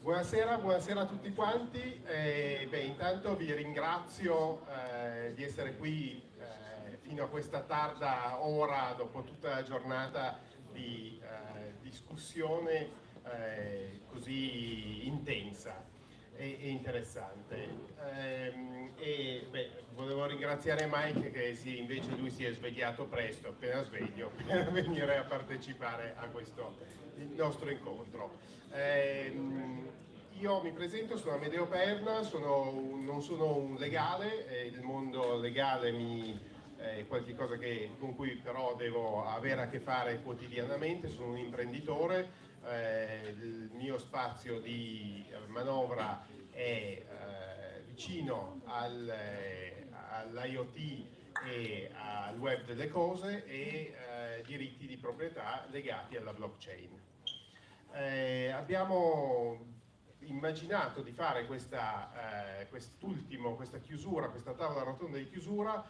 Buonasera a tutti quanti. Intanto vi ringrazio di essere qui fino a questa tarda ora, dopo tutta la giornata di discussione così intensa e interessante. Volevo ringraziare Mike che invece lui si è svegliato presto, appena sveglio, per venire a partecipare a questo nostro incontro. Io mi presento, sono Amedeo Perna, non sono un legale, il mondo legale è qualcosa con cui però devo avere a che fare quotidianamente, sono un imprenditore, il mio spazio di manovra è vicino all'IoT e al web delle cose e diritti di proprietà legati alla blockchain. Abbiamo immaginato di fare questa chiusura, questa tavola rotonda di chiusura,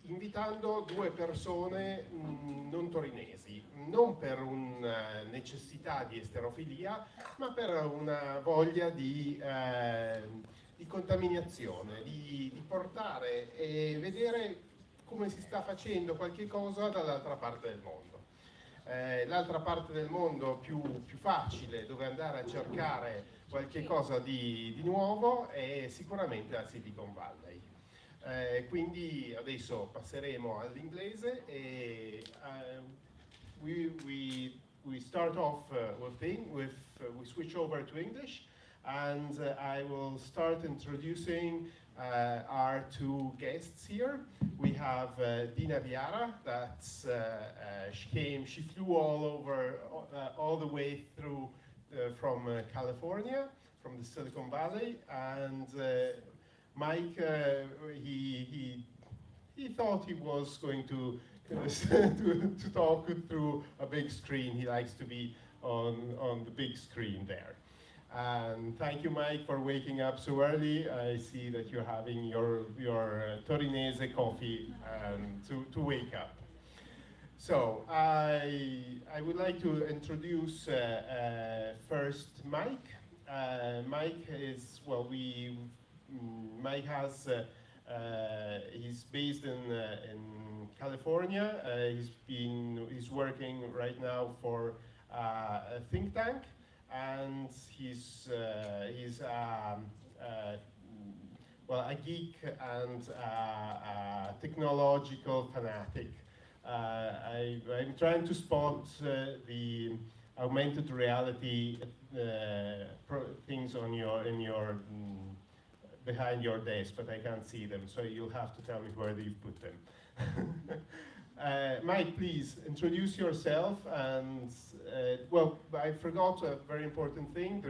invitando due persone non torinesi, non per una necessità di esterofilia, ma per una voglia di contaminazione, di portare e vedere come si sta facendo qualche cosa dall'altra parte del mondo. L'altra parte del mondo più facile dove andare a cercare qualche cosa di nuovo è sicuramente la Silicon Valley. Quindi adesso passeremo all'inglese e we start off we switch over to English, and I will start introducing our two guests here. We have Dina Viara, she flew all the way through from California, from the Silicon Valley, and Mike, he thought he was going to talk through a big screen. He likes to be on the big screen there. And thank you, Mike, for waking up so early. I see that you're having your Torinese coffee to wake up. So I would like to introduce first Mike. Mike is, Mike has, he's based in California. He's working right now for a think tank. And he's a geek and a technological fanatic. I'm trying to spot the augmented reality things behind your desk, but I can't see them, so you'll have to tell me where you've put them. Mike, please introduce yourself. And I forgot a very important thing.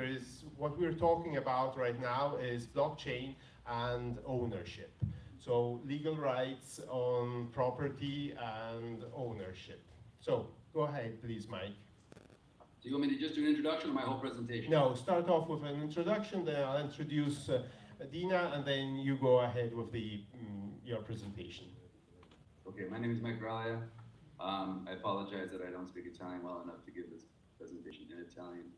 What we're talking about right now is blockchain and ownership. So legal rights on property and ownership. So go ahead, please, Mike. Do you want me to just do an introduction or my whole presentation? No, start off with an introduction, then I'll introduce Dina, and then you go ahead with your presentation. Okay, my name is Mike Graglia. I apologize that I don't speak Italian well enough to give this presentation in Italian.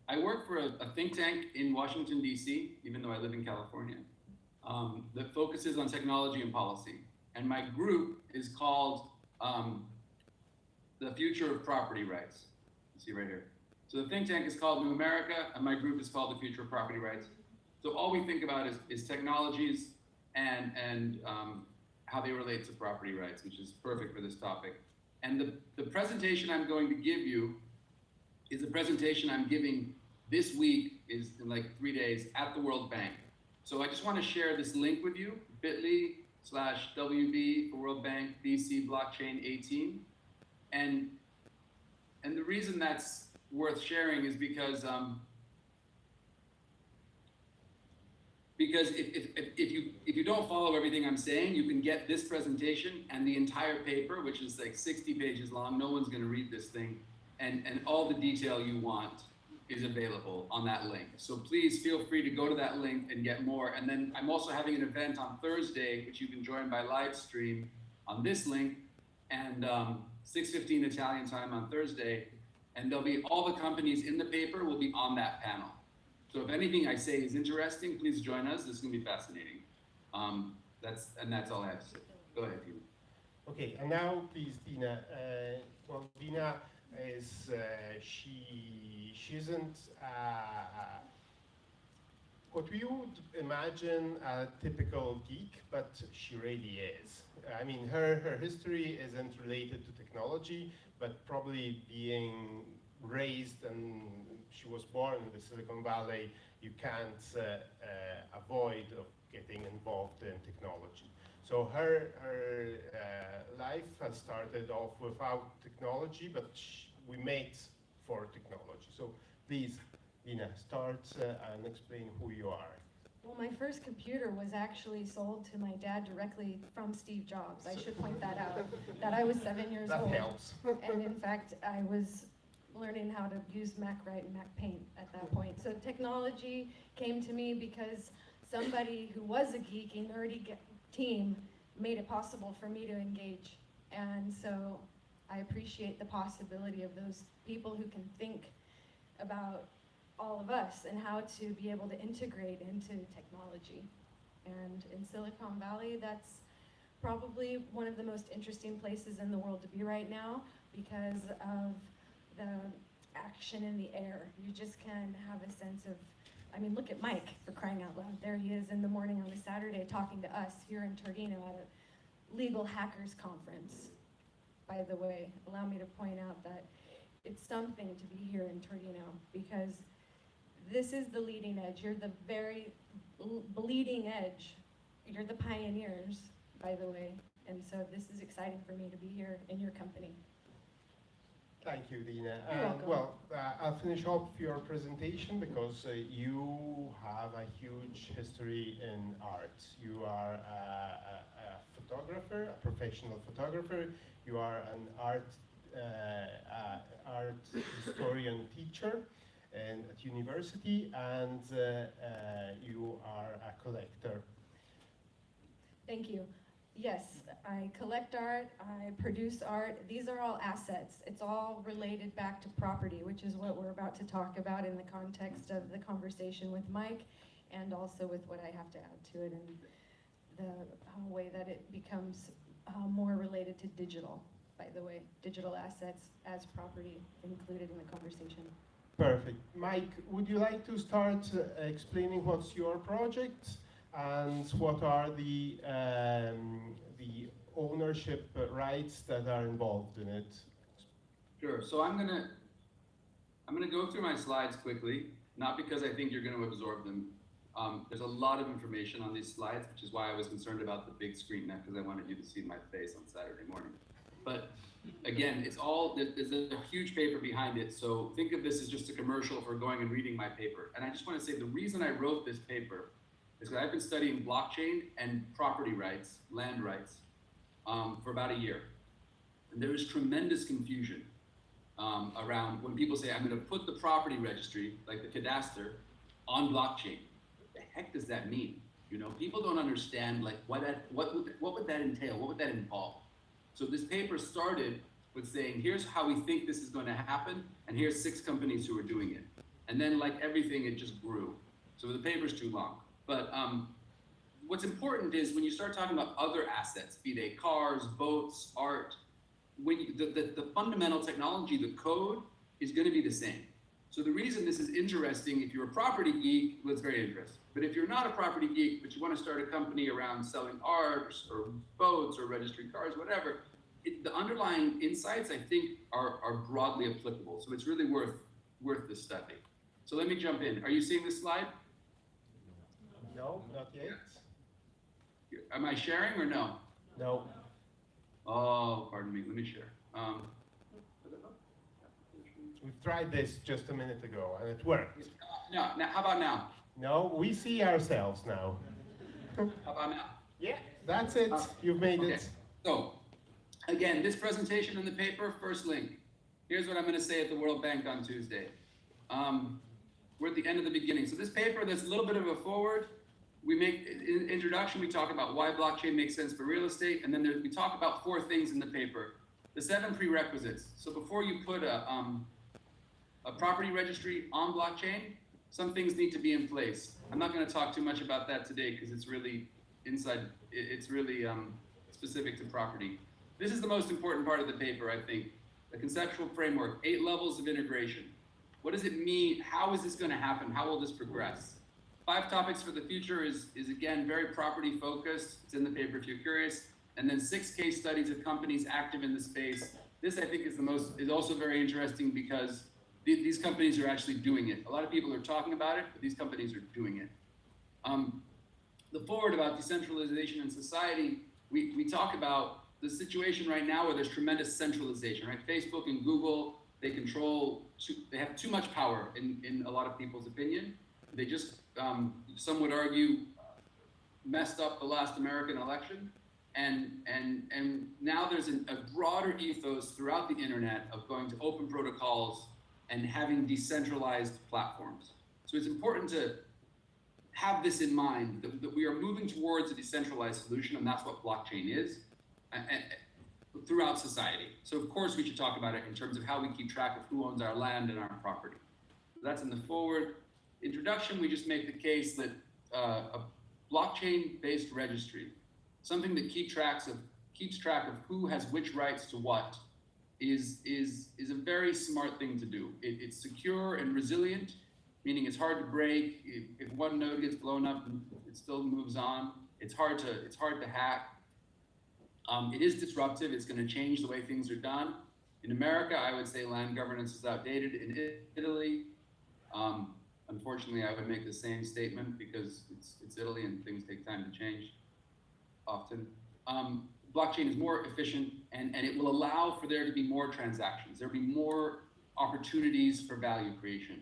I work for a think tank in Washington, D.C., even though I live in California, that focuses on technology and policy. And my group is called The Future of Property Rights. You see right here. So the think tank is called New America, and my group is called The Future of Property Rights. So all we think about is technologies and how they relate to property rights, which is perfect for this topic. And the presentation I'm going to give you is a presentation I'm giving this week, is in like 3 days, at the World Bank. So I just want to share this link with you, bit.ly/WB for World Bank BC Blockchain 18. And the reason that's worth sharing is because if you don't follow everything I'm saying, you can get this presentation and the entire paper, which is like 60 pages long. No one's going to read this thing, and all the detail you want is available on that link. So please feel free to go to that link and get more. And then I'm also having an event on Thursday, which you can join by live stream on this link, and 6:15 Italian time on Thursday, and there'll be all the companies in the paper will be on that panel. So if anything I say is interesting, please join us. This is gonna be fascinating. That's all I have to say. Go ahead, Tina. Okay, and now please, Dina. Well, Dina is she isn't what we would imagine a typical geek, but she really is. I mean, her history isn't related to technology, but probably being raised, and she was born in the Silicon Valley, you can't avoid of getting involved in technology. So her life has started off without technology, but we made for technology. So please, Dina, start and explain who you are. Well, my first computer was actually sold to my dad directly from Steve Jobs. I should point that out, that I was 7 years old. That helps. And in fact, I was learning how to use MacWrite and MacPaint at that point. So technology came to me because somebody who was a geeky, nerdy team made it possible for me to engage. And so I appreciate the possibility of those people who can think about all of us and how to be able to integrate into technology. And in Silicon Valley, that's probably one of the most interesting places in the world to be right now because of the action in the air. You just can have a sense of, I mean, look at Mike, for crying out loud. There he is in the morning on a Saturday talking to us here in Torino at a legal hackers conference. By the way, allow me to point out that it's something to be here in Torino because this is the leading edge. You're the very bleeding edge. You're the pioneers, by the way. And so this is exciting for me to be here in your company. Thank you, Dina. You're welcome. Well, I'll finish off your presentation because you have a huge history in art. You are a photographer, a professional photographer. You are an art historian teacher at university, and you are a collector. Thank you. Yes, I collect art, I produce art. These are all assets. It's all related back to property, which is what we're about to talk about in the context of the conversation with Mike, and also with what I have to add to it and the way that it becomes more related to digital, by the way, digital assets as property included in the conversation. Perfect. Mike, would you like to start explaining what's your project and what are the ownership rights that are involved in it? Sure. So I'm gonna go through my slides quickly, not because I think you're gonna absorb them. There's a lot of information on these slides, which is why I was concerned about the big screen, not because I wanted you to see my face on Saturday morning. But again, there's a huge paper behind it. So think of this as just a commercial for going and reading my paper. And I just want to say the reason I wrote this paper is that I've been studying blockchain and property rights, land rights, for about a year. And there is tremendous confusion around when people say, I'm going to put the property registry, like the cadastre, on blockchain. What the heck does that mean? You know, people don't understand like what would that entail? What would that involve? So this paper started with saying, here's how we think this is going to happen, and here's 6 companies who are doing it. And then like everything, it just grew. So the paper's too long. But what's important is when you start talking about other assets, be they cars, boats, art, when the fundamental technology, the code, is going to be the same. So the reason this is interesting, if you're a property geek, well, it's very interesting. But if you're not a property geek, but you want to start a company around selling art or boats or registering cars, whatever, the underlying insights, I think, are broadly applicable. So it's really worth the study. So let me jump in. Are you seeing this slide? No, not yet. Am I sharing or no? No. Oh, pardon me. Let me share. We've tried this just a minute ago and it worked. No, now, how about now? No, we see ourselves now. How about now? Yeah, that's it. You've made Okay. it. So, again, this presentation in the paper, first link. Here's what I'm going to say at the World Bank on Tuesday. We're at the end of the beginning. So this paper, there's a little bit of a forward. We make in introduction, we talk about why blockchain makes sense for real estate, and then we talk about 4 things in the paper. The 7 prerequisites. So before you put a property registry on blockchain, some things need to be in place. I'm not going to talk too much about that today because it's really specific to property. This is the most important part of the paper, I think. The conceptual framework, 8 levels of integration. What does it mean? How is this going to happen? How will this progress? 5 topics for the future is again, very property focused. It's in the paper if you're curious. And then 6 case studies of companies active in the space. This I think is also very interesting because these companies are actually doing it. A lot of people are talking about it, but these companies are doing it. The forward about decentralization in society, we talk about the situation right now where there's tremendous centralization, right? Facebook and Google, they have too much power in a lot of people's opinion. They just, some would argue, messed up the last American election. And now there's a broader ethos throughout the internet of going to open protocols and having decentralized platforms. So it's important to have this in mind, that we are moving towards a decentralized solution, and that's what blockchain is throughout society. So of course we should talk about it in terms of how we keep track of who owns our land and our property. That's in the forward. Introduction, we just make the case that a blockchain-based registry, something that keeps track of who has which rights to what, is a very smart thing to do. It's secure and resilient, meaning it's hard to break. If one node gets blown up, it still moves on. It's hard to hack. It is disruptive. It's going to change the way things are done. In America, I would say land governance is outdated. In Italy, unfortunately, I would make the same statement because it's Italy and things take time to change often. Blockchain is more efficient and it will allow for there to be more transactions. There'll be more opportunities for value creation.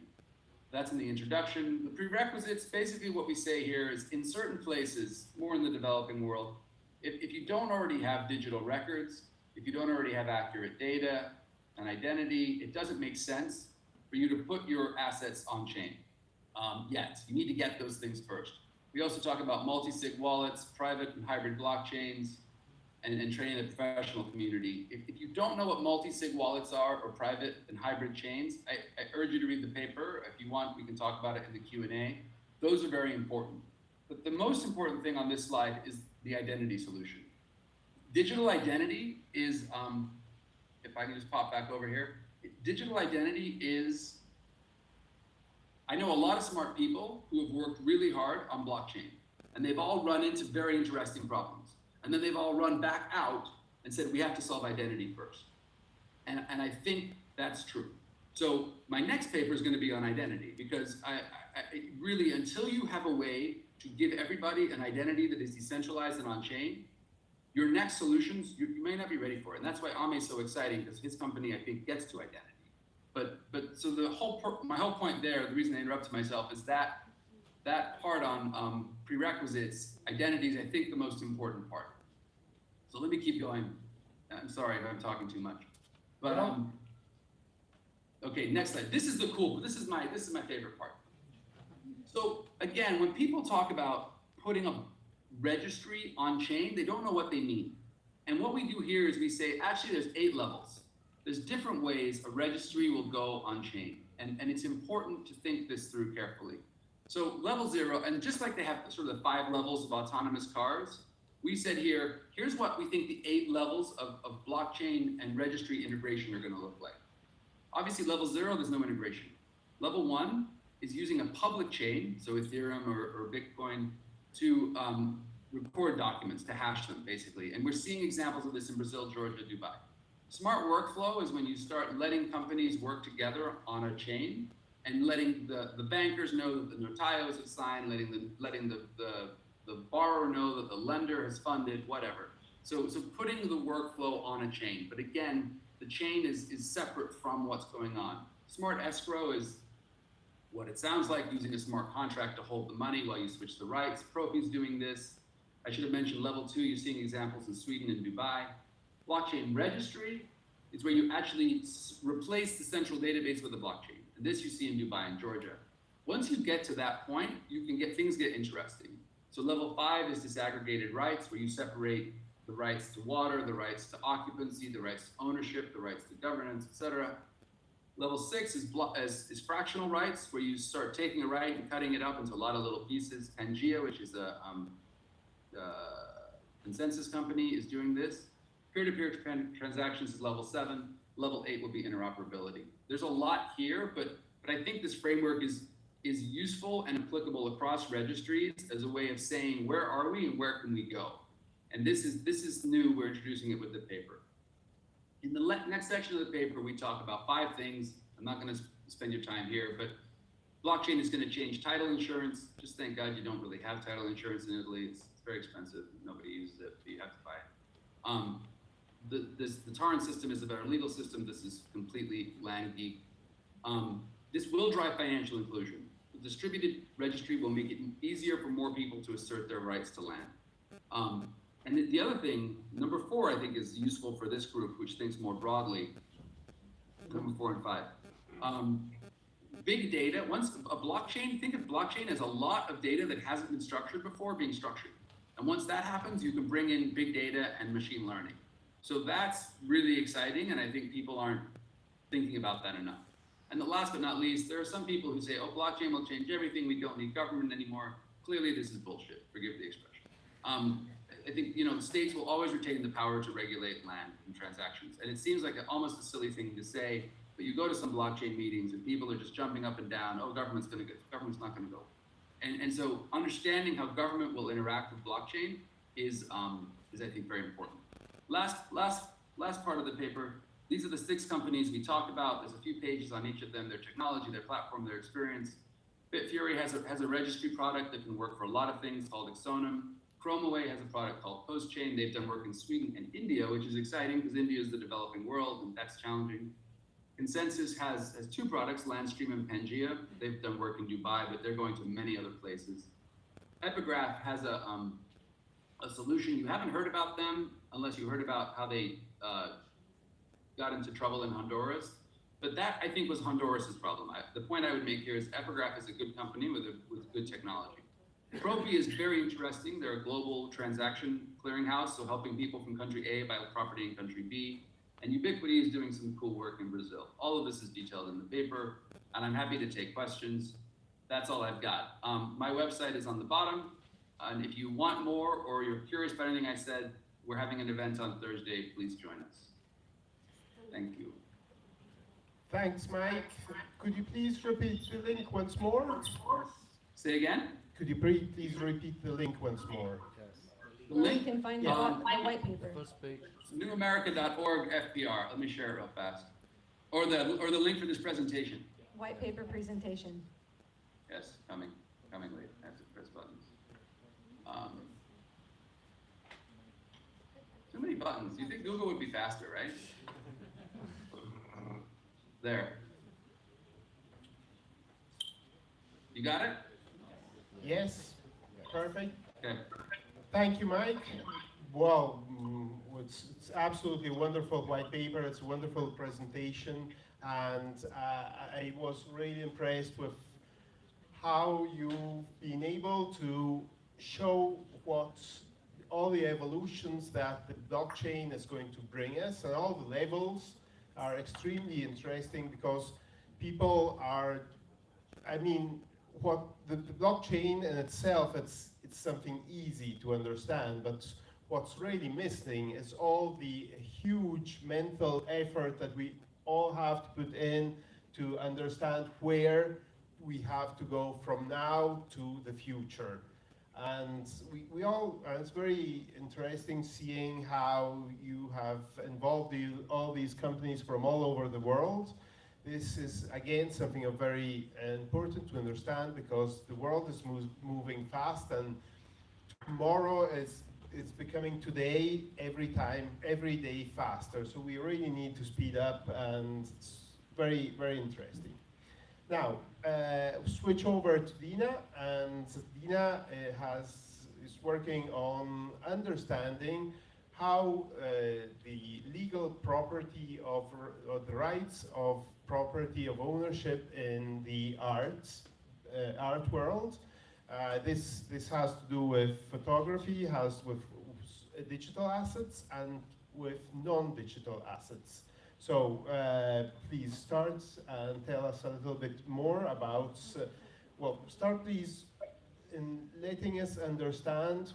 That's in the introduction. The prerequisites, basically what we say here is in certain places, more in the developing world, if you don't already have digital records, if you don't already have accurate data and identity, it doesn't make sense for you to put your assets on chain yet. You need to get those things first. We also talk about multi-sig wallets, private and hybrid blockchains, and training the professional community. If you don't know what multi-sig wallets are or private and hybrid chains, I urge you to read the paper. If you want, we can talk about it in the Q&A. Those are very important. But the most important thing on this slide is the identity solution. Digital identity is, if I can just pop back over here, digital identity is, I know a lot of smart people who have worked really hard on blockchain, and they've all run into very interesting problems. And then they've all run back out and said, we have to solve identity first. And I think that's true. So my next paper is going to be on identity because I really, until you have a way to give everybody an identity that is decentralized and on chain, your next solutions, you may not be ready for it. And that's why Ame is so exciting because his company, I think, gets to identity. But so my whole point there, the reason I interrupted myself is that part on prerequisites, identity is, I think, the most important part. So let me keep going. I'm sorry if I'm talking too much. But okay, next slide. This is my favorite part. So again, when people talk about putting a registry on chain, they don't know what they mean. And what we do here is we say, actually, there's 8 levels. There's different ways a registry will go on chain. And it's important to think this through carefully. So level 0, and just like they have sort of the 5 levels of autonomous cars, we said here's what we think the 8 levels of blockchain and registry integration are going to look like. Obviously, level 0, there's no integration. Level 1 is using a public chain, so Ethereum or Bitcoin, to record documents, to hash them, basically. And we're seeing examples of this in Brazil, Georgia, Dubai. Smart workflow is when you start letting companies work together on a chain and letting the bankers know that the notarios have signed, letting the borrower know that the lender has funded, whatever. So putting the workflow on a chain. But again, the chain is separate from what's going on. Smart escrow is what it sounds like, using a smart contract to hold the money while you switch the rights. Propi's doing this. I should have mentioned level 2, you're seeing examples in Sweden and Dubai. Blockchain registry is where you actually replace the central database with a blockchain. And this you see in Dubai and Georgia. Once you get to that point, things get interesting. So level 5 is disaggregated rights, where you separate the rights to water, the rights to occupancy, the rights to ownership, the rights to governance, etc. Level 6 is fractional rights, where you start taking a right and cutting it up into a lot of little pieces. Pangea, which is a consensus company, is doing this. Peer-to-peer transactions is level 7. Level 8 will be interoperability. There's a lot here, but I think this framework is useful and applicable across registries as a way of saying, where are we and where can we go? And this is new. We're introducing it with the paper. In the next section of the paper, we talk about 5 things. I'm not going to spend your time here, but blockchain is going to change title insurance. Just thank God you don't really have title insurance in Italy. It's very expensive. Nobody uses it, but you have to buy it. The Torrent system is a better legal system. This is completely land geek. This will drive financial inclusion. The distributed registry will make it easier for more people to assert their rights to land. And the other thing, number 4, I think is useful for this group, which thinks more broadly. Number 4 and 5. Big data. Once a blockchain, think of blockchain as a lot of data that hasn't been structured before being structured. And once that happens, you can bring in big data and machine learning. So that's really exciting, and I think people aren't thinking about that enough. And the last but not least, there are some people who say, oh, blockchain will change everything. We don't need government anymore. Clearly, this is bullshit. Forgive the expression. I think, the states will always retain the power to regulate land and transactions. And it seems like almost a silly thing to say, but you go to some blockchain meetings and people are just jumping up and down, oh, government's not gonna go. And so understanding how government will interact with blockchain is I think, very important. Last part of the paper, these are the 6 companies we talked about. There's a few pages on each of them, their technology, their platform, their experience. Bitfury has a registry product that can work for a lot of things called Exonum. ChromaWay has a product called PostChain. They've done work in Sweden and India, which is exciting because India is the developing world and that's challenging. Consensus has 2 products, Landstream and Pangea. They've done work in Dubai, but they're going to many other places. Epigraph has a solution. You haven't heard about them unless you heard about how they got into trouble in Honduras. But that, I think, was Honduras' problem. The point I would make here is Epigraph is a good company with good technology. Propi is very interesting. They're a global transaction clearinghouse, so helping people from country A buy property in country B. And Ubiquity is doing some cool work in Brazil. All of this is detailed in the paper, and I'm happy to take questions. That's all I've got. My website is on the bottom, and if you want more or you're curious about anything I said, we're having an event on Thursday. Please join us. Thank you. Thanks, Mike. Could you please repeat the link once more? Say again? Could you please repeat the link once more? The Where link? you can find the white paper. newamerica.org FPR. Let me share it real fast. Or the link for this presentation. White paper presentation. Yes, coming late. I have to press buttons. Too many buttons. You think Google would be faster, right? There. You got it? Yes, perfect. Okay. Thank you, Mike. Well, it's absolutely a wonderful white paper. It's a wonderful presentation, and I was really impressed with how you've been able to show what all the evolutions that the blockchain is going to bring us, and all the levels are extremely interesting because people are, what the blockchain in itself, it's something easy to understand, but what's really missing is all the huge mental effort that we all have to put in to understand where we have to go from now to the future. And it's very interesting seeing how you have involved all these companies from all over the world. This is, again, something very important to understand because the world is moving fast, and tomorrow it's becoming today, every day faster. So we really need to speed up, and it's very, very interesting. Now, switch over to Dina, and Dina is working on understanding how the legal property of the rights of property of ownership in the art world. This has to do with photography, has with digital assets, and with non-digital assets. So please start and tell us a little bit more about, well, start please in letting us understand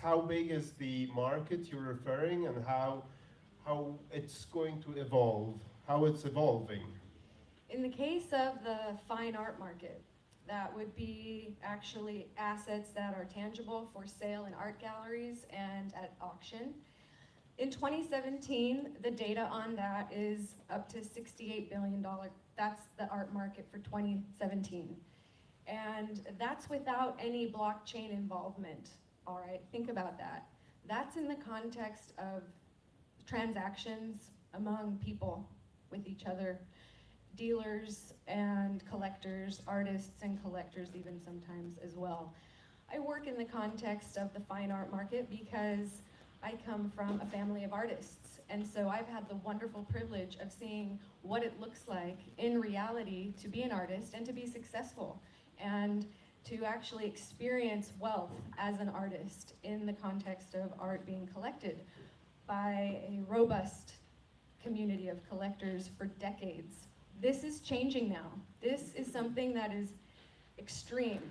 how big is the market you're referring and how it's going to evolve, how it's evolving. In the case of the fine art market, that would be actually assets that are tangible for sale in art galleries and at auction. In 2017, the data on that is up to $68 billion. That's the art market for 2017. And that's without any blockchain involvement, all right? Think about that. That's in the context of transactions among people with each other, dealers and collectors, artists and collectors even sometimes as well. I work in the context of the fine art market because I come from a family of artists, and so I've had the wonderful privilege of seeing what it looks like in reality to be an artist and to be successful, and to actually experience wealth as an artist in the context of art being collected by a robust community of collectors for decades. This is changing now. This is something that is extreme,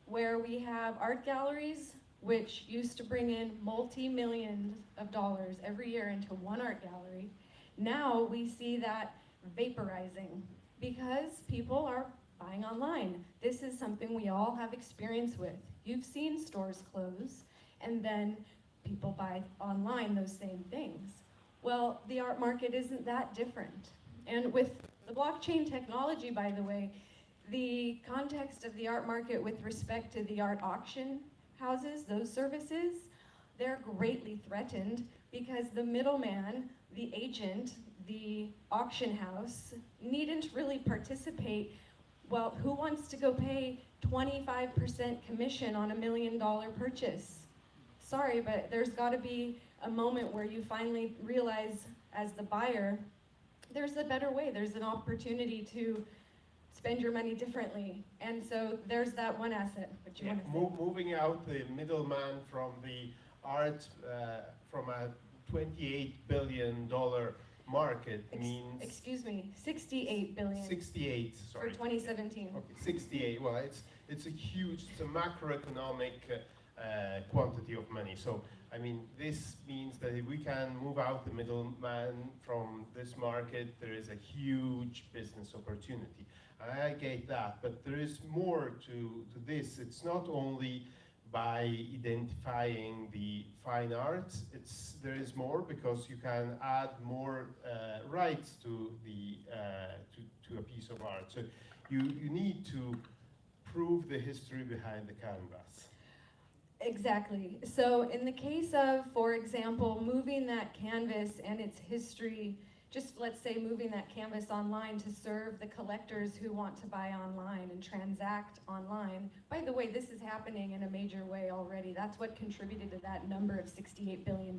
where we have art galleries which used to bring in multi-millions of dollars every year into one art gallery. Now we see that vaporizing because people are buying online. This is something we all have experience with. You've seen stores close and then people buy online those same things. Well, the art market isn't that different. And with the blockchain technology, by the way, the context of the art market with respect to the art auction houses, those services, they're greatly threatened because the middleman, the agent, the auction house needn't really participate. Well, who wants to go pay 25% commission on $1 million purchase? Sorry, but there's got to be a moment where you finally realize as the buyer, there's a better way. There's an opportunity to spend your money differently. And so there's that one asset. What you want to say? Moving out the middleman from the art, from a $28 billion market means... Excuse me, $68 billion. 68, sorry. For 2017. Okay, 68, well, it's a macroeconomic quantity of money. So, I mean, this means that if we can move out the middleman from this market, there is a huge business opportunity. And I get that, but there is more to this. It's not only by identifying the fine arts, there is more because you can add more rights to a piece of art. So you need to prove the history behind the canvas. Exactly. So in the case of, for example, moving that canvas and its history, just let's say moving that canvas online to serve the collectors who want to buy online and transact online. By the way, this is happening in a major way already. That's what contributed to that number of $68 billion,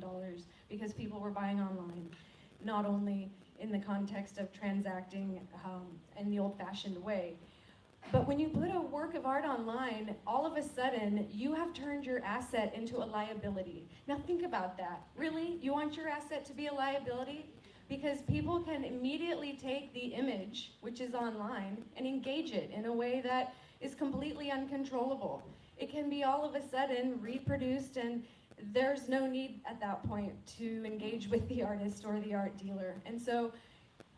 because people were buying online, not only in the context of transacting in the old-fashioned way. But when you put a work of art online, all of a sudden, you have turned your asset into a liability. Now think about that. Really? You want your asset to be a liability? Because people can immediately take the image, which is online, and engage it in a way that is completely uncontrollable. It can be all of a sudden reproduced, and there's no need at that point to engage with the artist or the art dealer. And so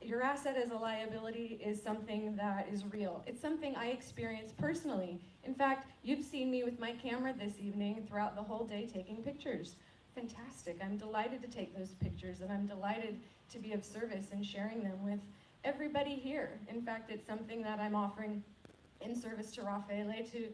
your asset as a liability is something that is real. It's something I experienced personally. In fact, you've seen me with my camera this evening throughout the whole day taking pictures. Fantastic. I'm delighted to take those pictures, and I'm delighted to be of service and sharing them with everybody here. In fact, it's something that I'm offering in service to Raffaele, to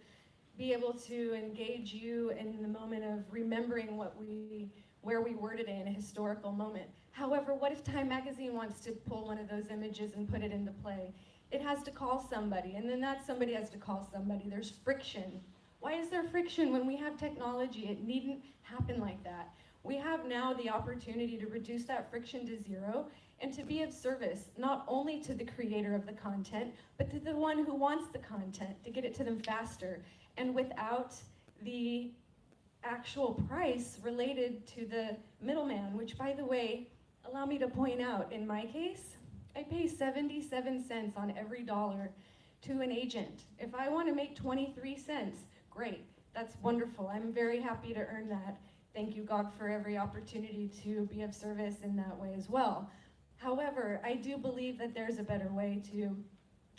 be able to engage you in the moment of remembering where we were today in a historical moment. However, what if Time Magazine wants to pull one of those images and put it into play? It has to call somebody, and then that somebody has to call somebody. There's friction. Why is there friction when we have technology? It needn't happen like that. We have now the opportunity to reduce that friction to zero and to be of service, not only to the creator of the content, but to the one who wants the content, to get it to them faster, and without the actual price related to the middleman, which, by the way, allow me to point out, in my case, I pay 77 cents on every dollar to an agent. If I want to make 23 cents, great, that's wonderful. I'm very happy to earn that. Thank you, God, for every opportunity to be of service in that way as well. However, I do believe that there's a better way to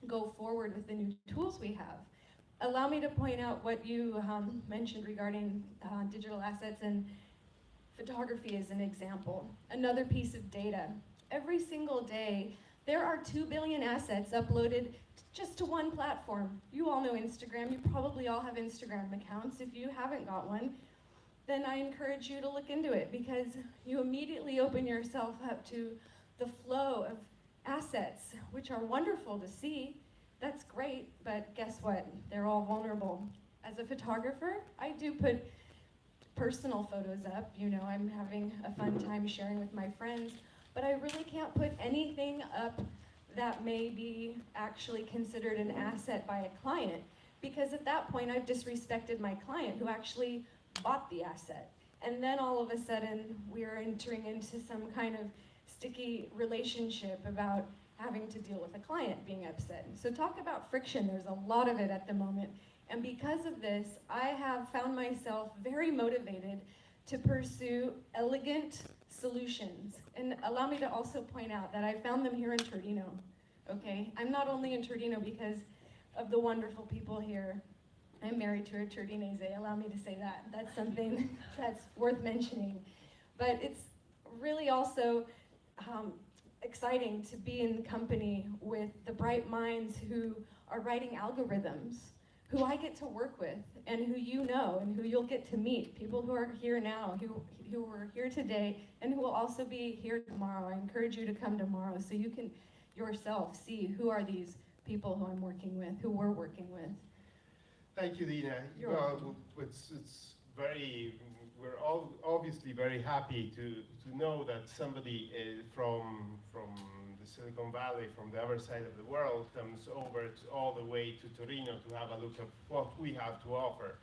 go forward with the new tools we have. Allow me to point out what you mentioned regarding digital assets and photography as an example. Another piece of data. Every single day, there are 2 billion assets uploaded just to one platform. You all know Instagram. You probably all have Instagram accounts. If you haven't got one, then I encourage you to look into it, because you immediately open yourself up to the flow of assets, which are wonderful to see. That's great, but guess what? They're all vulnerable. As a photographer, I do put personal photos up. You know, I'm having a fun time sharing with my friends, but I really can't put anything up that may be actually considered an asset by a client, because at that point I've disrespected my client who actually bought the asset. And then all of a sudden we're entering into some kind of sticky relationship about having to deal with a client being upset. So talk about friction, there's a lot of it at the moment. And because of this, I have found myself very motivated to pursue elegant solutions. And allow me to also point out that I found them here in Torino, okay? I'm not only in Torino because of the wonderful people here. I'm married to a Torinese, allow me to say that. That's something that's worth mentioning. But it's really also exciting to be in company with the bright minds who are writing algorithms, who I get to work with, and who you know, and who you'll get to meet, people who are here now, who are here today, and who will also be here tomorrow. I encourage you to come tomorrow so you can yourself see who are these people who I'm working with, who we're working with. Thank you, Dina. You're Well, welcome. it's very, we're all obviously very happy to know that somebody from the Silicon Valley, from the other side of the world, comes over all the way to Torino to have a look at what we have to offer.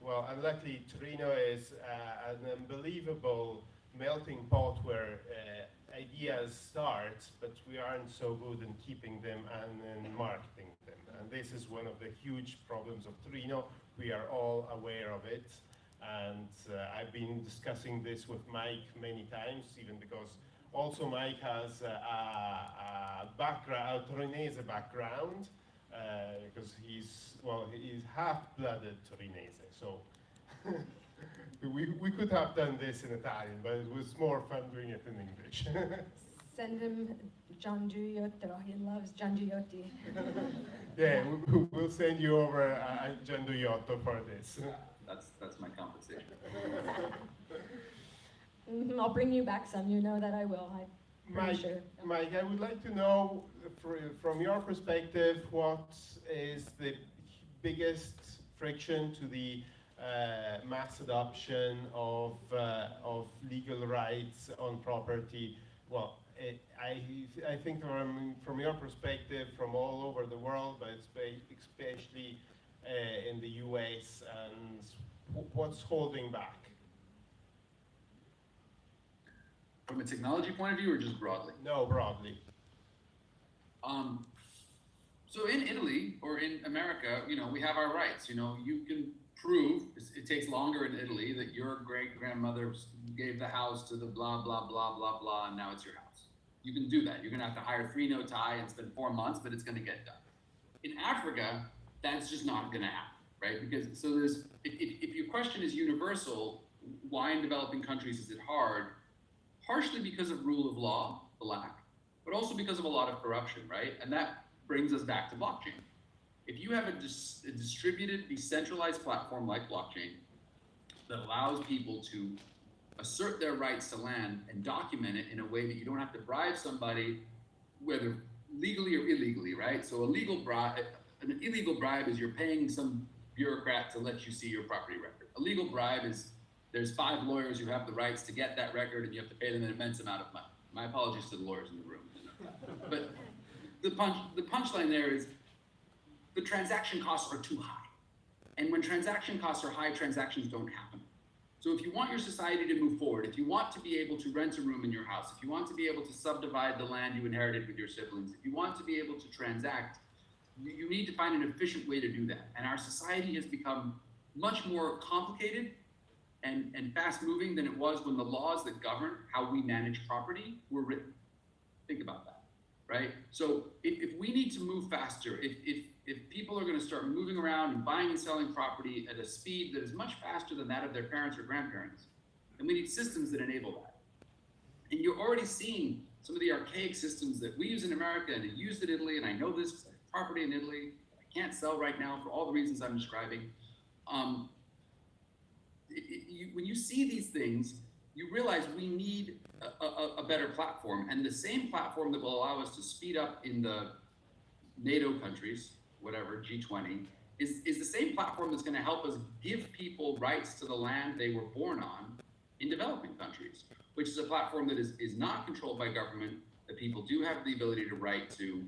Well, unluckily, Torino is an unbelievable melting pot where ideas start, but we aren't so good in keeping them and in marketing them. And this is one of the huge problems of Torino. We are all aware of it. And I've been discussing this with Mike many times, even because also Mike has a background, a Torinese background, because he's half-blooded Torinese. So we could have done this in Italian, but it was more fun doing it in English. Send him Giangiotto, he loves Giangiotti. Yeah, we'll send you over a Giangiotto for this. That's my compensation. I'll bring you back some, you know that I will, I'm pretty sure. Mike, I would like to know, from your perspective, what is the biggest friction to the mass adoption of legal rights on property? Well, I think from your perspective, from all over the world, but especially in the US, and what's holding back? From a technology point of view, or just broadly? No, broadly. So in Italy or in America, you know, we have our rights. You know, you can prove, it takes longer in Italy, that your great-grandmother gave the house to the blah, blah, blah, blah, blah, and now it's your house. You can do that. You're gonna have to hire 3 notai and spend 4 months, but it's gonna get done. In Africa, that's just not gonna happen, right? Because, so there's, if your question is universal, why in developing countries is it hard? Partially because of rule of law, the lack, but also because of a lot of corruption, right? And that brings us back to blockchain. If you have a distributed, decentralized platform like blockchain that allows people to assert their rights to land and document it in a way that you don't have to bribe somebody, whether legally or illegally, right? So an illegal bribe is you're paying some bureaucrat to let you see your property record. A legal bribe is there's 5 lawyers who have the rights to get that record and you have to pay them an immense amount of money. My apologies to the lawyers in the room. But the punchline there is the transaction costs are too high. And when transaction costs are high, transactions don't happen. So if you want your society to move forward, if you want to be able to rent a room in your house, if you want to be able to subdivide the land you inherited with your siblings, if you want to be able to transact, you need to find an efficient way to do that. And our society has become much more complicated and fast moving than it was when the laws that govern how we manage property were written. Think about that, right? So if we need to move faster, if people are going to start moving around and buying and selling property at a speed that is much faster than that of their parents or grandparents, then we need systems that enable that. And you're already seeing some of the archaic systems that we use in America and are used in Italy, and I know this because I have property in Italy I can't sell right now for all the reasons I'm describing. When you see these things, you realize we need a better platform, and the same platform that will allow us to speed up in the NATO countries, whatever, G20, is the same platform that's going to help us give people rights to the land they were born on in developing countries, which is a platform that is not controlled by government, that people do have the ability to write to,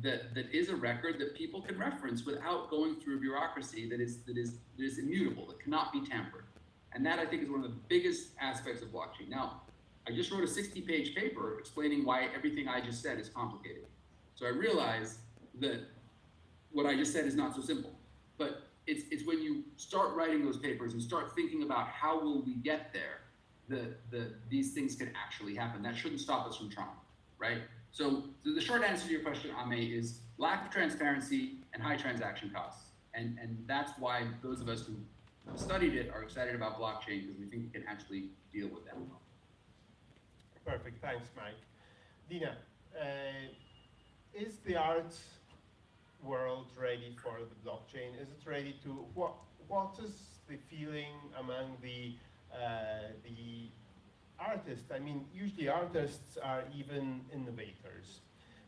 that is a record that people can reference without going through a bureaucracy that is immutable, that cannot be tampered. And that, I think, is one of the biggest aspects of blockchain. Now, I just wrote a 60-page paper explaining why everything I just said is complicated. So I realize that what I just said is not so simple. But it's when you start writing those papers and start thinking about how will we get there, these things can actually happen. That shouldn't stop us from trying, right? So the short answer to your question, Ame, is lack of transparency and high transaction costs. And that's why those of us who studied it are excited about blockchain, because we think it can actually deal with that. Perfect, thanks, Mike. Dina, is the art world ready for the blockchain? Is it ready to, what is the feeling among the artists? I mean, usually artists are even innovators.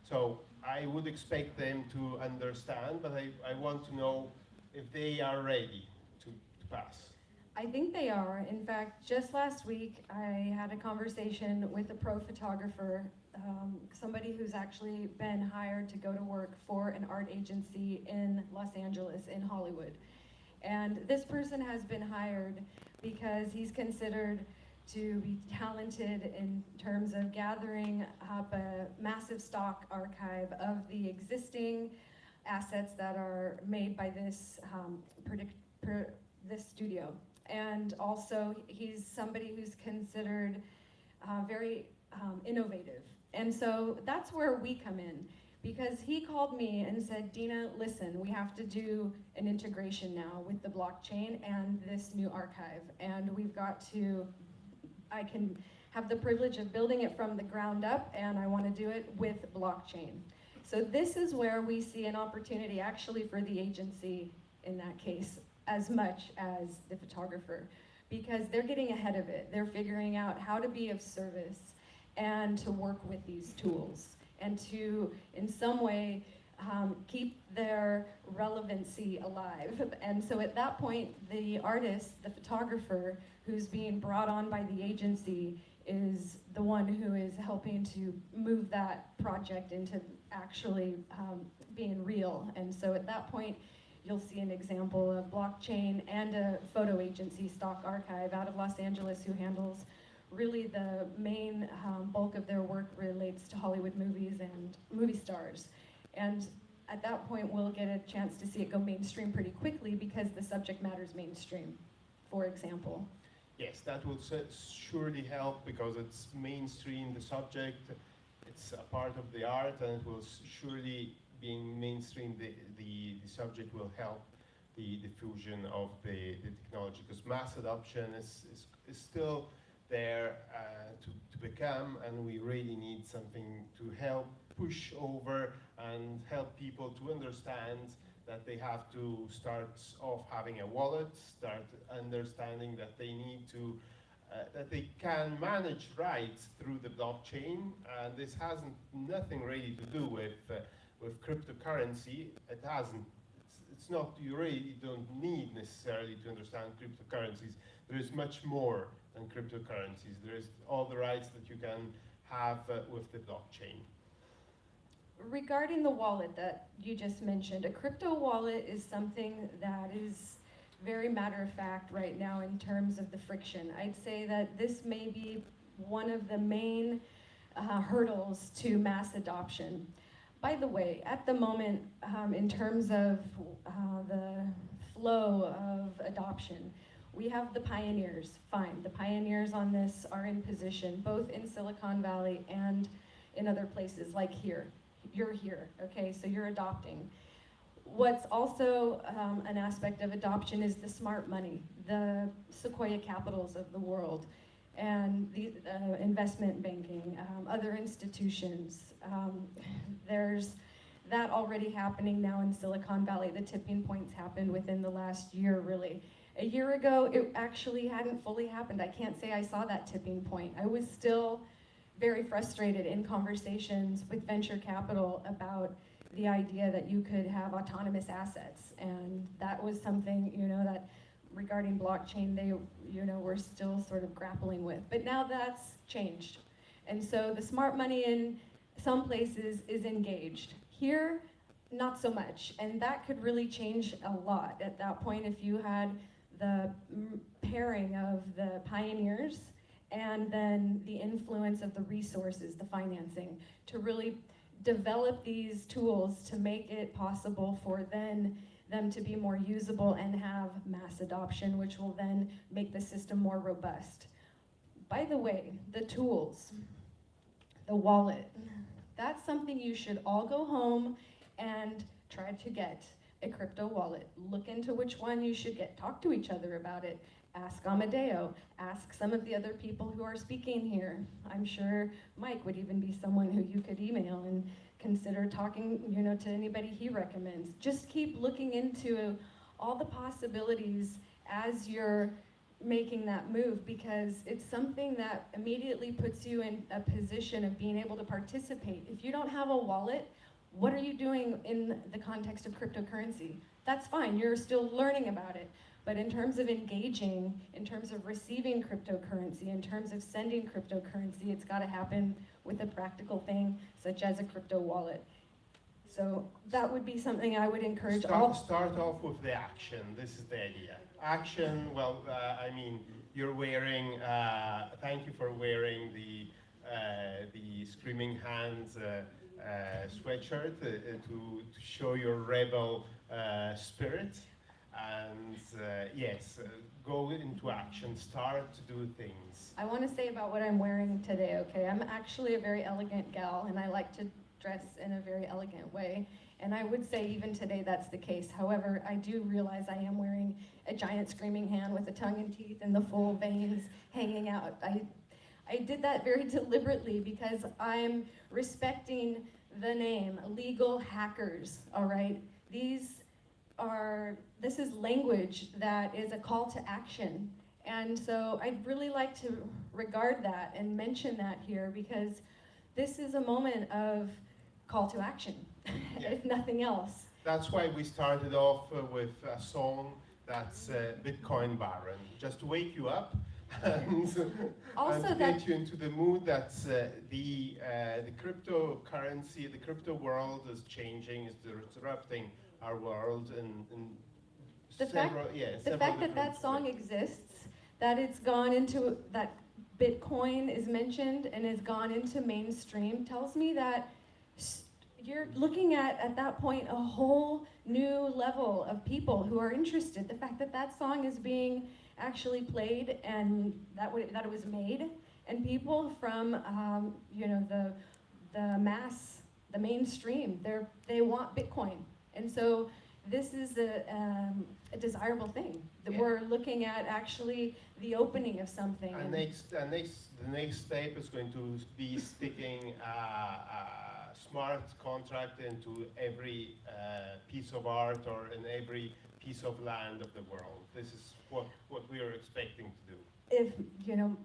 So I would expect them to understand, but I want to know if they are ready to pass. I think they are. In fact, just last week, I had a conversation with a pro photographer, somebody who's actually been hired to go to work for an art agency in Los Angeles, in Hollywood. And this person has been hired because he's considered to be talented in terms of gathering up a massive stock archive of the existing assets that are made by this this studio. And also, he's somebody who's considered very innovative. And so that's where we come in, because he called me and said, Dina, listen, we have to do an integration now with the blockchain and this new archive. And we've got to, I can have the privilege of building it from the ground up, and I want to do it with blockchain. So this is where we see an opportunity actually for the agency in that case, as much as the photographer, because they're getting ahead of it. They're figuring out how to be of service and to work with these tools and to, in some way, keep their relevancy alive. And so at that point, the artist, the photographer, who's being brought on by the agency is the one who is helping to move that project into actually being real. And so at that point, you'll see an example of blockchain and a photo agency, Stock Archive, out of Los Angeles, who handles really the main bulk of their work relates to Hollywood movies and movie stars. And at that point, we'll get a chance to see it go mainstream pretty quickly because the subject matter is mainstream, for example. Yes, that will surely help because it's mainstream, the subject, it's a part of the art, and it will surely, being mainstream, the subject will help the diffusion of the technology, because mass adoption is still there to become, and we really need something to help push over and help people to understand that they have to start off having a wallet, start understanding that they need to, that they can manage rights through the blockchain. And this hasn't nothing really to do with cryptocurrency. It hasn't. It's not. You really don't need necessarily to understand cryptocurrencies. There is much more than cryptocurrencies. There is all the rights that you can have with the blockchain. Regarding the wallet that you just mentioned, a crypto wallet is something that is very matter of fact right now in terms of the friction. I'd say that this may be one of the main hurdles to mass adoption. By the way, at the moment, in terms of the flow of adoption, we have the pioneers, fine. The pioneers on this are in position, both in Silicon Valley and in other places like here. You're here, okay, so you're adopting. What's also an aspect of adoption is the smart money, the Sequoia Capitals of the world, and the investment banking, other institutions. There's that already happening now in Silicon Valley. The tipping points happened within the last year, really. A year ago, it actually hadn't fully happened. I can't say I saw that tipping point. I was still very frustrated in conversations with venture capital about the idea that you could have autonomous assets. And that was something, that regarding blockchain, they, were still sort of grappling with. But now that's changed. And so the smart money in some places is engaged. Here, not so much. And that could really change a lot at that point if you had the pairing of the pioneers and then the influence of the resources, the financing, to really develop these tools to make it possible for them to be more usable and have mass adoption, which will then make the system more robust. By the way, the tools, the wallet, that's something you should all go home and try to get a crypto wallet. Look into which one you should get. Talk to each other about it. Ask Amadeo. Ask some of the other people who are speaking here. I'm sure Mike would even be someone who you could email and consider talking, to anybody he recommends. Just keep looking into all the possibilities as you're making that move, because it's something that immediately puts you in a position of being able to participate. If you don't have a wallet, what are you doing in the context of cryptocurrency? That's fine, you're still learning about it. But in terms of engaging, in terms of receiving cryptocurrency, in terms of sending cryptocurrency, it's gotta happen with a practical thing, such as a crypto wallet. So that would be something I would encourage all. Start off with the action. This is the idea. Action, well, you're wearing, thank you for wearing the Screaming Hands sweatshirt to show your rebel spirit. And yes, go into action, start to do things. I want to say about what I'm wearing today, okay? I'm actually a very elegant gal, and I like to dress in a very elegant way. And I would say even today that's the case. However, I do realize I am wearing a giant screaming hand with the tongue and teeth and the full veins hanging out. I did that very deliberately because I'm respecting the name, legal hackers, all right? This is language that is a call to action. And so I'd really like to regard that and mention that here, because this is a moment of call to action, Yeah. if nothing else. That's why we started off with a song that's Bitcoin Baron, just to wake you up and, Also and to get you into the mood that the cryptocurrency, the crypto world is changing, is disrupting our world in The several, fact that different that song ways. exists, that it's gone into, that Bitcoin is mentioned and has gone into mainstream, tells me that you're looking at that point, a whole new level of people who are interested. The fact that that song is being actually played and that it was made, and people from, the mass, the mainstream, they want Bitcoin. And so this is a desirable thing. That Yeah. We're looking at actually the opening of something. And the next step is going to be sticking a smart contract into every piece of art or in every piece of land of the world. This is what we are expecting to do. If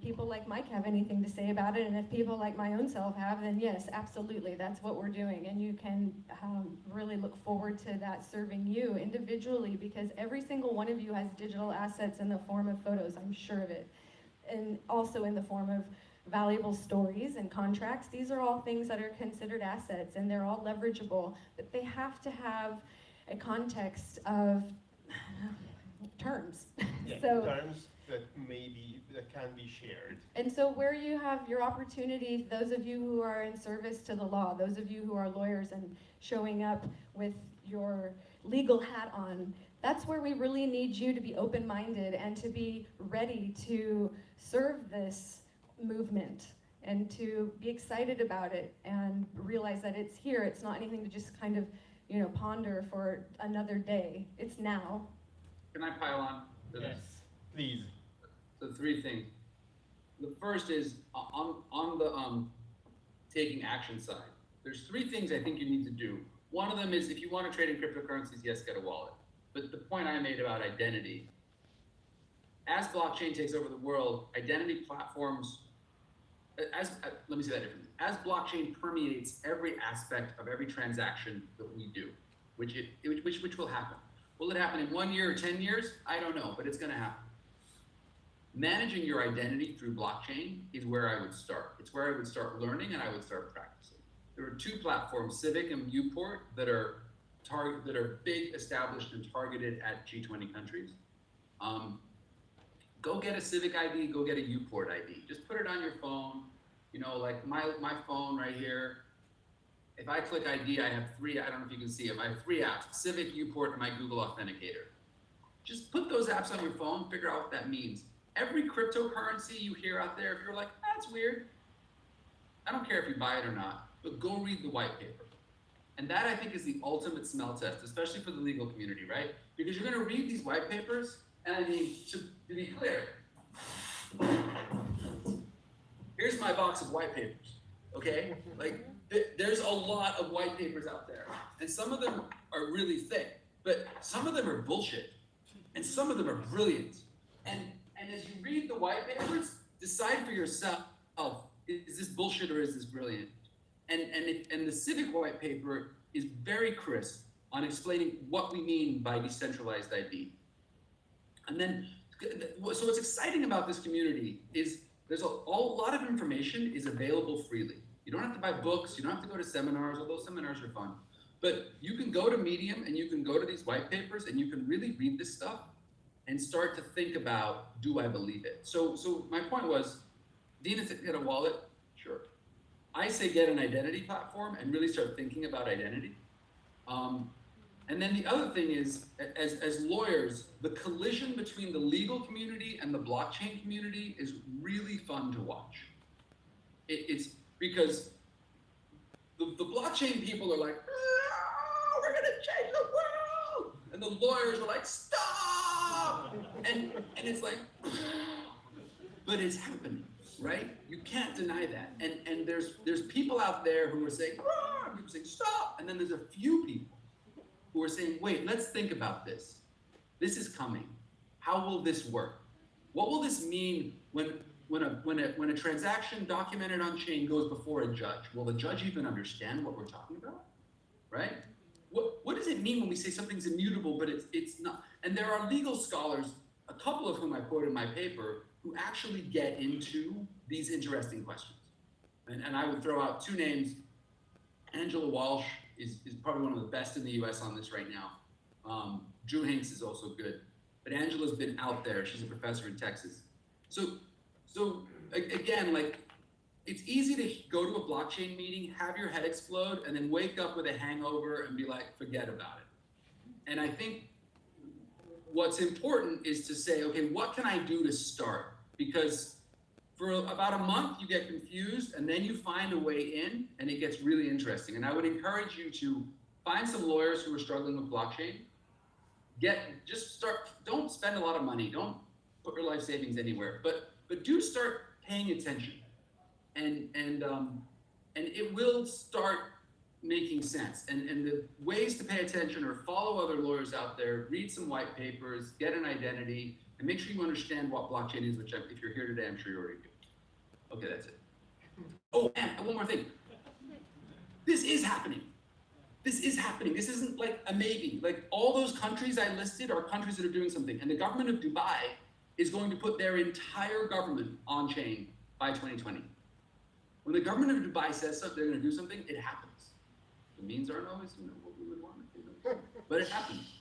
people like Mike have anything to say about it, and if people like my own self have, then yes, absolutely, that's what we're doing. And you can really look forward to that serving you individually, because every single one of you has digital assets in the form of photos, I'm sure of it, and also in the form of valuable stories and contracts. These are all things that are considered assets, and they're all leverageable, but they have to have a context of terms. Yeah, So, terms that can be shared. and so where you have your opportunity, those of you who are in service to the law, those of you who are lawyers and showing up with your legal hat on, that's where we really need you to be open-minded and to be ready to serve this movement and to be excited about it and realize that it's here. It's not anything to just kind of, ponder for another day. It's now. Can I pile on to this? Yes, please. So 3 things. The first is on the taking action side. There's 3 things I think you need to do. One of them is if you want to trade in cryptocurrencies, yes, get a wallet. But the point I made about identity, as blockchain takes over the world, identity platforms, let me say that differently. As blockchain permeates every aspect of every transaction that we do, which will happen. Will it happen in 1 year or 10 years? I don't know, but it's going to happen. Managing your identity through blockchain is where I would start. It's where I would start learning and I would start practicing. There are 2 platforms, Civic and Uport, that are big, established, and targeted at G20 countries. Go get a Civic ID, go get a Uport ID. Just put it on your phone. Like my phone right here. If I click ID, I have 3, I don't know if you can see them, I have 3 apps, Civic, Uport, and my Google Authenticator. Just put those apps on your phone, figure out what that means. Every cryptocurrency you hear out there, if you're like, that's weird, I don't care if you buy it or not, but go read the white paper. And that, I think, is the ultimate smell test, especially for the legal community, right? Because you're going to read these white papers, and I mean, to be clear, here's my box of white papers, okay? Like, there's a lot of white papers out there, and some of them are really thick, but some of them are bullshit, and some of them are brilliant. And as you read the white papers, decide for yourself, is this bullshit or is this brilliant? And the Civic white paper is very crisp on explaining what we mean by decentralized ID. And then, so what's exciting about this community is there's a lot of information is available freely. You don't have to buy books, you don't have to go to seminars, although seminars are fun. But you can go to Medium and you can go to these white papers and you can really read this stuff and start to think about, do I believe it? So my point was, Dina said get a wallet, sure. I say get an identity platform and really start thinking about identity. And then the other thing is, as lawyers, the collision between the legal community and the blockchain community is really fun to watch. It's because the blockchain people are like, oh, we're gonna change the world! And the lawyers are like, stop! And it's like, but it's happening, right? You can't deny that. And there's people out there who are saying, and people saying, stop! And then there's a few people who are saying, wait, let's think about this. This is coming. How will this work? What will this mean when a transaction documented on chain goes before a judge? Will the judge even understand what we're talking about, right? What does it mean when we say something's immutable, but it's not? And there are legal scholars, a couple of whom I quote in my paper, who actually get into these interesting questions. And I would throw out 2 names. Angela Walsh is probably one of the best in the US on this right now. Drew Hinks is also good. But Angela's been out there. She's a professor in Texas. So again, like, it's easy to go to a blockchain meeting, have your head explode, and then wake up with a hangover and be like, forget about it. And I think what's important is to say, okay, what can I do to start? Because for about a month, you get confused, and then you find a way in, and it gets really interesting. And I would encourage you to find some lawyers who are struggling with blockchain. Don't spend a lot of money. Don't put your life savings anywhere, but do start paying attention. And it will start making sense. And the ways to pay attention are follow other lawyers out there, read some white papers, get an identity, and make sure you understand what blockchain is, which if you're here today, I'm sure you already do. Okay, that's it. Oh, and one more thing. This is happening. This is happening. This isn't like a maybe. Like, all those countries I listed are countries that are doing something. And the government of Dubai is going to put their entire government on chain by 2020. When the government of Dubai says something, they're going to do something, it happens. The means aren't always what we would want, but it happens.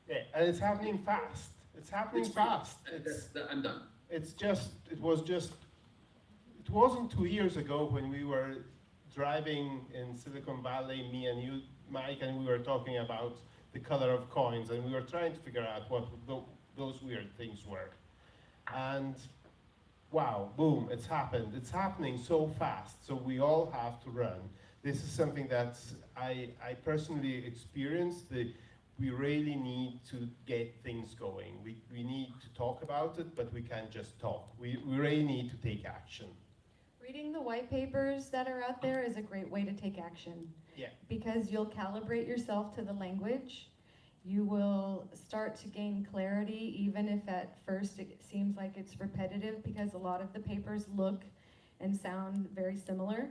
Yeah, and it's happening fast. It's happening It's fast. I'm done. It wasn't 2 years ago when we were driving in Silicon Valley, me and you, Mike, and we were talking about the color of coins, and we were trying to figure out what those weird things were. And wow, boom, it's happened. It's happening so fast, so we all have to run. This is something that I personally experienced. We really need to get things going. We need to talk about it, but we can't just talk. We really need to take action. Reading the white papers that are out there is a great way to take action. Yeah. Because you'll calibrate yourself to the language. You will start to gain clarity, even if at first it seems like it's repetitive, because a lot of the papers look and sound very similar.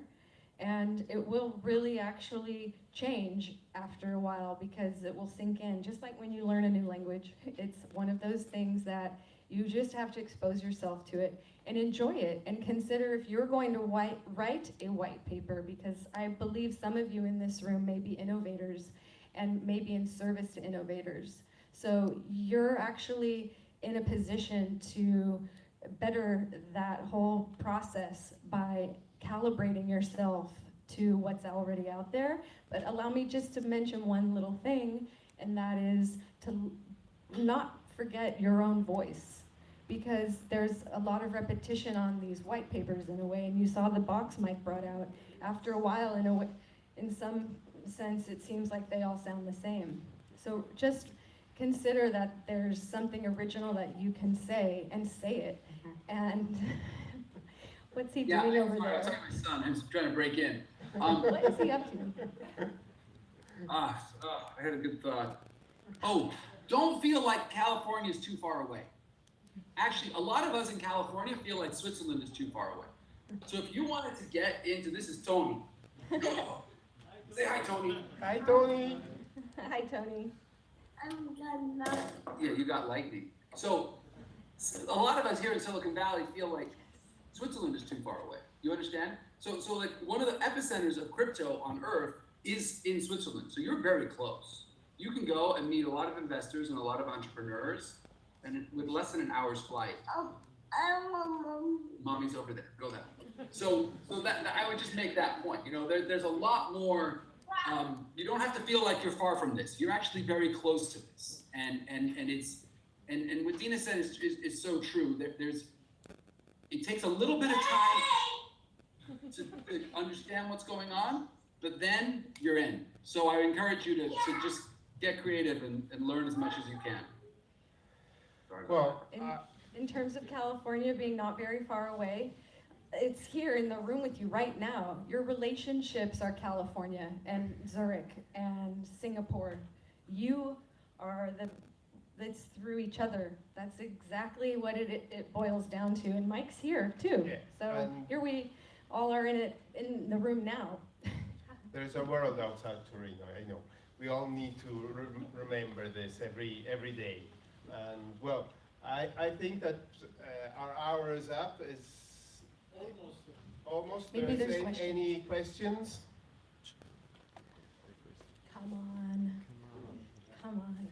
And it will really actually change after a while because it will sink in. Just like when you learn a new language, it's one of those things that you just have to expose yourself to it and enjoy it, and consider if you're going to write a white paper, because I believe some of you in this room may be innovators and may be in service to innovators. So you're actually in a position to better that whole process by calibrating yourself to what's already out there. But allow me just to mention one little thing, and that is to not forget your own voice, because there's a lot of repetition on these white papers in a way, and you saw the box Mike brought out. After a while, in some sense, it seems like they all sound the same. So just consider that there's something original that you can say, and say it. And what's he doing over sorry, there? I'm talking to my son. I'm trying to break in. What is he up to? I had a good thought. Oh, don't feel like California is too far away. Actually, a lot of us in California feel like Switzerland is too far away. So if you wanted to get into, this is Tony. Say hi, Tony. Hi, Tony. Hi, Tony. Yeah, you got lightning. So a lot of us here in Silicon Valley feel like Switzerland is too far away. You understand? So like one of the epicenters of crypto on Earth is in Switzerland. So you're very close. You can go and meet a lot of investors and a lot of entrepreneurs, and with less than an hour's flight. Mommy's over there. Go that way. So that I would just make that point. You know, there's a lot more. You don't have to feel like you're far from this. You're actually very close to this, and what Dina said is so true. It takes a little bit of time to understand what's going on, but then you're in. So I encourage you to just get creative and learn as much as you can. Well, In terms of California being not very far away, it's here in the room with you right now. Your relationships are California and Zurich and Singapore. You are it's through each other. That's exactly what it boils down to. And Mike's here too. Yeah, So here we all are in the room now. there's a world outside Torino, I know. We all need to remember this every day. And well, I think that our hour is up. It's almost. Maybe there's any questions? Come on. Come on.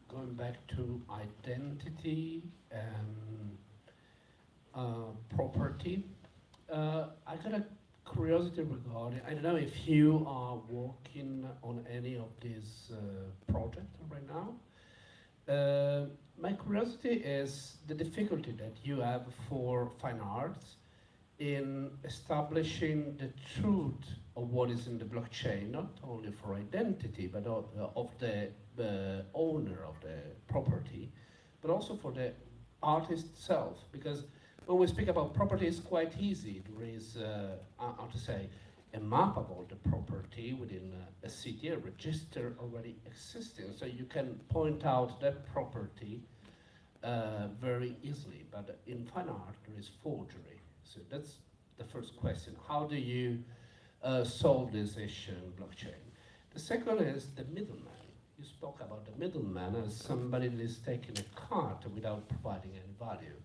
Going back to identity and property, I got a curiosity regarding, I don't know if you are working on any of these projects right now. My curiosity is the difficulty that you have for fine arts in establishing the truth of what is in the blockchain, not only for identity, but of the owner of the property, but also for the artist itself. Because when we speak about property, it's quite easy. There is, how to say, a map about the property within a city, a register already existing, so you can point out that property very easily. But in fine art, there is forgery. So that's the first question. How do you solve this issue in blockchain? The second is the middleman. You spoke about the middleman as somebody that is taking a cut without providing any value.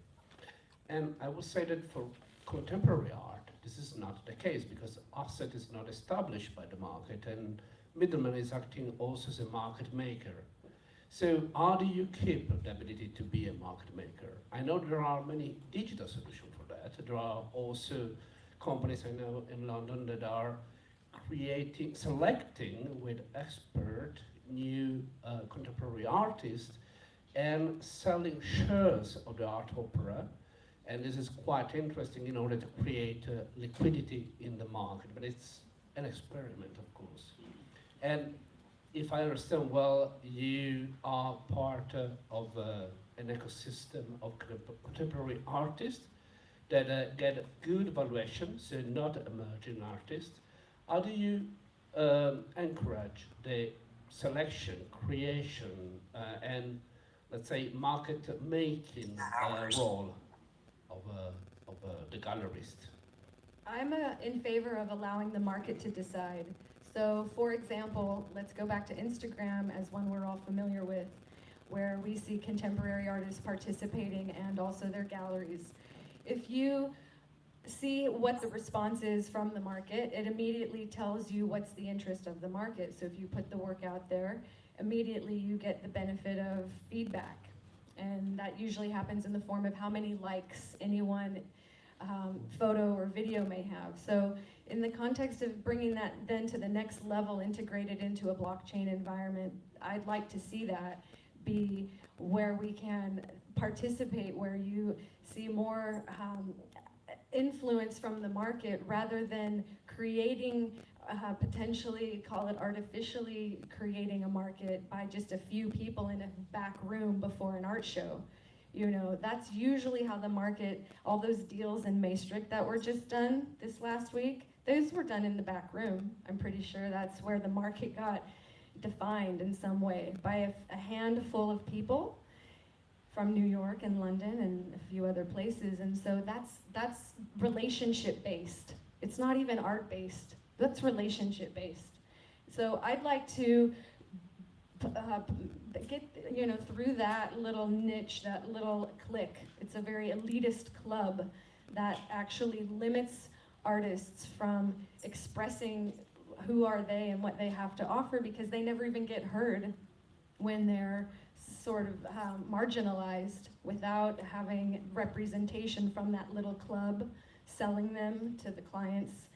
And I would say that for contemporary art, this is not the case because offset is not established by the market and middleman is acting also as a market maker. So how do you keep the ability to be a market maker? I know there are many digital solutions for that. There are also companies I know in London that are selecting with expert new contemporary artists and selling shares of the art opera. And this is quite interesting in order to create liquidity in the market, but it's an experiment, of course. And if I understand well, you are part of an ecosystem of contemporary artists that get good valuation, so not emerging artists. How do you encourage the selection, creation, and let's say market making role of the gallerist? I'm in favor of allowing the market to decide. So for example, let's go back to Instagram as one we're all familiar with, where we see contemporary artists participating and also their galleries. If you see what the response is from the market, it immediately tells you what's the interest of the market. So if you put the work out there, immediately you get the benefit of feedback. And that usually happens in the form of how many likes any one photo or video may have. So in the context of bringing that then to the next level, integrated into a blockchain environment, I'd like to see that be where we can participate, where you see more influence from the market rather than creating, potentially, call it artificially creating a market by just a few people in a back room before an art show. You know, that's usually how the market, all those deals in Maastricht that were just done this last week, those were done in the back room. I'm pretty sure that's where the market got defined in some way by a handful of people from New York and London and a few other places. And so that's relationship based. It's not even art based. That's relationship based. So I'd like to get, you know, through that little niche, that little clique. It's a very elitist club that actually limits artists from expressing who are they and what they have to offer, because they never even get heard when they're sort of marginalized without having representation from that little club, selling them to the clients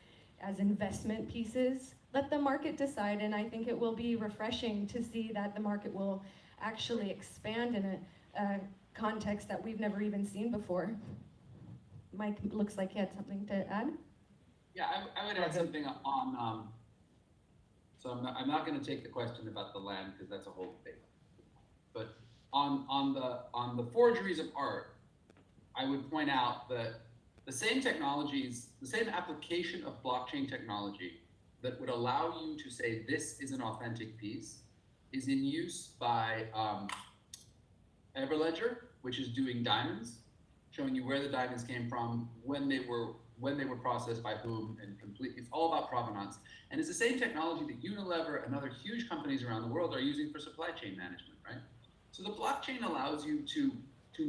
as investment pieces. Let the market decide, and I think it will be refreshing to see that the market will actually expand in a context that we've never even seen before. Mike looks like he had something to add. Yeah, I would add something on, so I'm not going to take the question about the land because that's a whole debate. But on the forgeries of art, I would point out that the same technologies, the same application of blockchain technology that would allow you to say this is an authentic piece is in use by Everledger, which is doing diamonds, showing you where the diamonds came from, when they were processed by whom, and completely, it's all about provenance. And it's the same technology that Unilever and other huge companies around the world are using for supply chain management, right? So the blockchain allows you to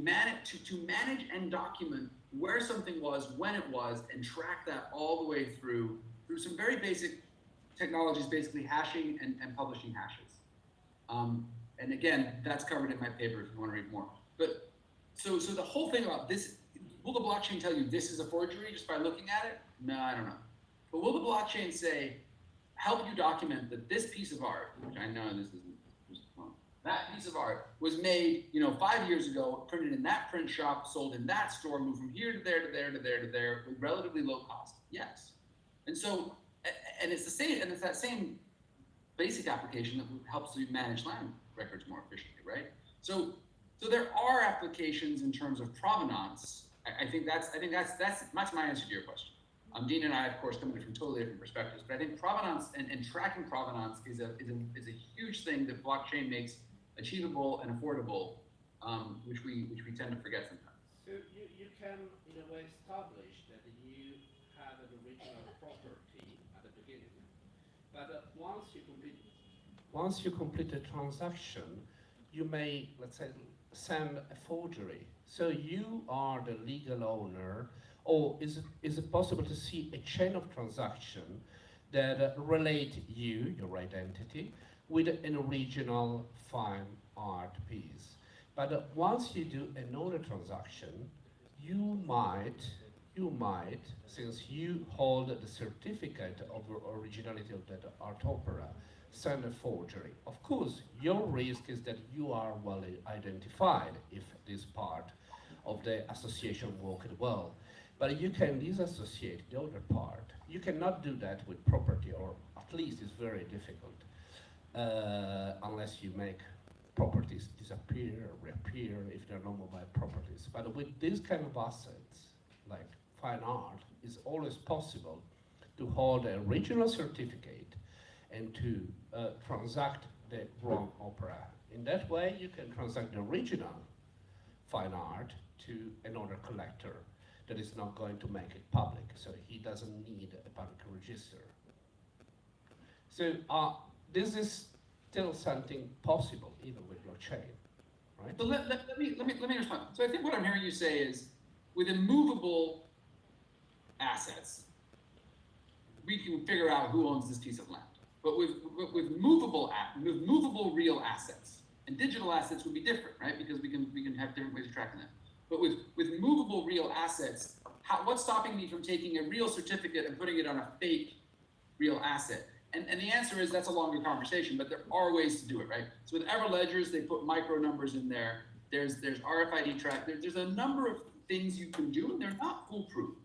manage and document where something was, when it was, and track that all the way through some very basic technologies, basically hashing and publishing hashes. And again, that's covered in my paper if you want to read more. But so the whole thing about this, will the blockchain tell you this is a forgery just by looking at it? No, I don't know. But will the blockchain say, help you document that this piece of art, which I know this isn't, that piece of art was made, 5 years ago, printed in that print shop, sold in that store, moved from here to there to there to there to there with relatively low cost? Yes. And so, and it's the same, and it's that same basic application that helps you manage land records more efficiently, right? So there are applications in terms of provenance. I think that's my answer to your question. Dean and I, of course, come at it from totally different perspectives, but I think provenance and tracking provenance is a huge thing that blockchain makes achievable and affordable, which we tend to forget sometimes. So you can, in a way, establish that you have an original property at the beginning, but once you complete the transaction, you may, let's say, send a forgery. So you are the legal owner, or is it possible to see a chain of transaction that relate you, your identity, with an original fine art piece? But once you do another transaction, you might, since you hold the certificate of originality of that art opera, send a forgery. Of course, your risk is that you are well identified if this part of the association worked well. But you can disassociate the other part. You cannot do that with property, or at least it's very difficult, unless you make properties disappear, reappear if they're not mobile properties. But with these kind of assets, like fine art, it's always possible to hold an original certificate and to transact the wrong opera. In that way, you can transact the original fine art to another collector that is not going to make it public, so he doesn't need a public register. So this is still something possible even with blockchain, right? So let me respond. So I think what I'm hearing you say is, with immovable assets, we can figure out who owns this piece of land. But with movable real assets, and digital assets would be different, right? Because we can have different ways of tracking them. But with movable real assets, what's stopping me from taking a real certificate and putting it on a fake real asset? And the answer is that's a longer conversation, but there are ways to do it, right? So with Everledgers, they put micro numbers in there. There's RFID track. There's a number of things you can do, and they're not foolproof,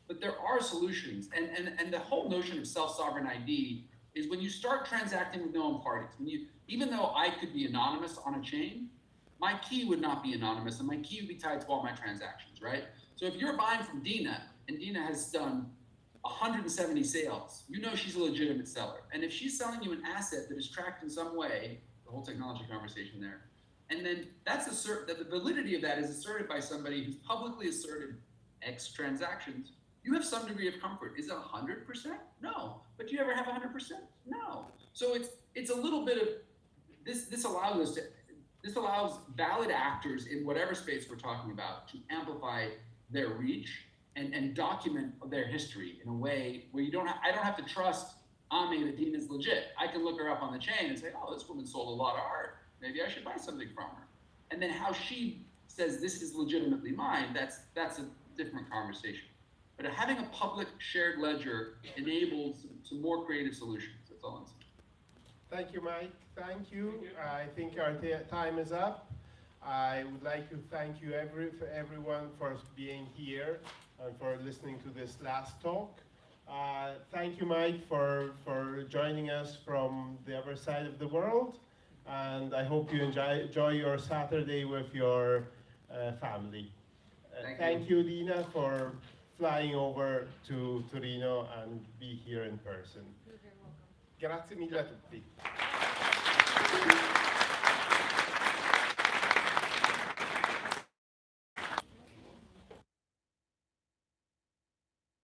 but there are solutions. And the whole notion of self-sovereign ID is when you start transacting with known parties. Even though I could be anonymous on a chain, my key would not be anonymous, and my key would be tied to all my transactions, right? So if you're buying from Dina, and Dina has done 170 sales, you know she's a legitimate seller. And if she's selling you an asset that is tracked in some way, the whole technology conversation there, and then that the validity of that is asserted by somebody who's publicly asserted X transactions, you have some degree of comfort. Is it 100%? No. But do you ever have 100%? No. So it's a little bit of this allows valid actors in whatever space we're talking about to amplify their reach and document their history in a way where I don't have to trust Ame that Dina's legit. I can look her up on the chain and say, oh, this woman sold a lot of art. Maybe I should buy something from her. And then how she says this is legitimately mine, that's a different conversation. But having a public shared ledger enables some more creative solutions. That's all I'm saying. Thank you, Mike. Thank you. I think our time is up. I would like to thank you everyone for being here and for listening to this last talk. Thank you, Mike, for joining us from the other side of the world. And I hope you enjoy your Saturday with your family. Thank you, Dina, for flying over to Torino and be here in person. You're very welcome. Grazie mille a tutti.